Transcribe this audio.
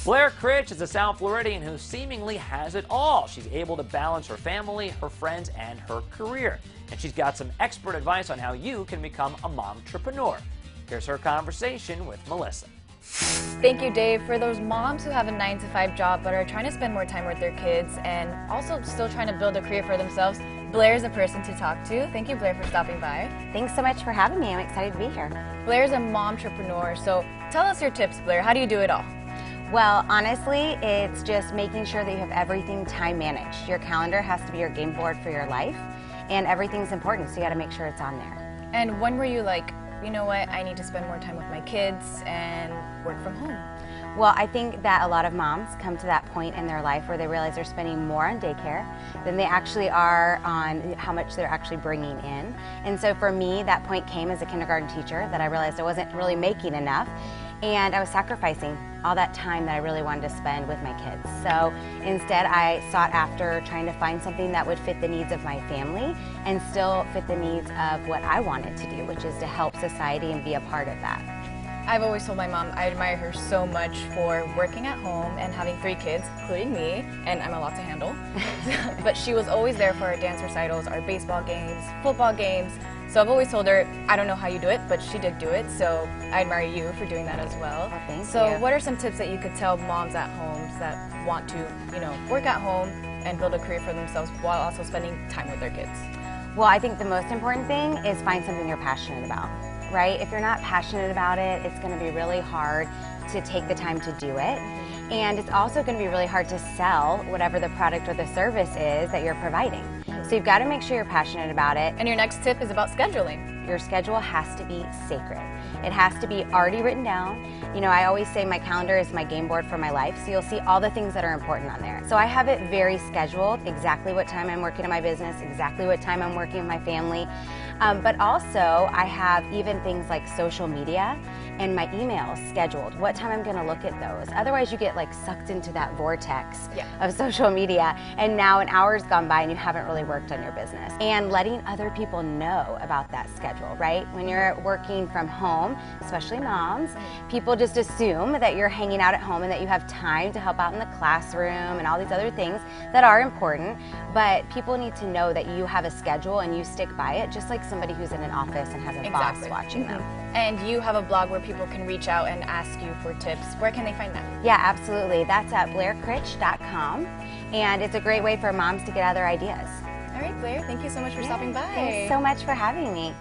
Blair Critch is a South Floridian who seemingly has it all. She's able to balance her family, her friends, and her career. And she's got some expert advice on how you can become a momtrepreneur. Here's her conversation with Melissa. Thank you, Dave. For those moms who have a 9-to-5 job but are trying to spend more time with their kids and also still trying to build a career for themselves, Blair is a person to talk to. Thank you, Blair, for stopping by. Thanks so much for having me. I'm excited to be here. Blair is a momtrepreneur, so tell us your tips, Blair. How do you do it all? Well, honestly, it's just making sure that you have everything time managed. Your calendar has to be your game board for your life, and everything's important, so you got to make sure it's on there. And when were you like, you know what, I need to spend more time with my kids and work from home? Well, I think that a lot of moms come to that point in their life where they realize they're spending more on daycare than they actually are on how much they're actually bringing in. And so for me, that point came as a kindergarten teacher that I realized I wasn't really making enough, and I was sacrificing all that time that I really wanted to spend with my kids. So instead, I sought after trying to find something that would fit the needs of my family and still fit the needs of what I wanted to do, which is to help society and be a part of that. I've always told my mom I admire her so much for working at home and having 3 kids, including me, and I'm a lot to handle. But she was always there for our dance recitals, our baseball games, football games. So I've always told her, I don't know how you do it, but she did do it. So I admire you for doing that as well. Well, thank so you. What are some tips that you could tell moms at home that want to, work at home and build a career for themselves while also spending time with their kids? Well, I think the most important thing is find something you're passionate about, right? If you're not passionate about it, it's going to be really hard to take the time to do it. And it's also going to be really hard to sell whatever the product or the service is that you're providing. So you've got to make sure you're passionate about it. And your next tip is about scheduling. Your schedule has to be sacred. It has to be already written down. I always say my calendar is my game board for my life, so you'll see all the things that are important on there. So I have it very scheduled, exactly what time I'm working in my business, exactly what time I'm working with my family. But also I have even things like social media and my emails scheduled, what time I'm gonna look at those. Otherwise you get like sucked into that vortex of social media, and now an hour's gone by and you haven't really worked on your business. And letting other people know about that schedule, right? When you're working from home, especially moms, people just assume that you're hanging out at home and that you have time to help out in the classroom and all these other things that are important, but people need to know that you have a schedule and you stick by it, just like somebody who's in an office and has a boss watching them. And you have a blog where people can reach out and ask you for tips. Where can they find that? Yeah, absolutely. That's at blaircritch.com, and it's a great way for moms to get other ideas. All right, Blair, thank you so much for stopping by. Thanks so much for having me.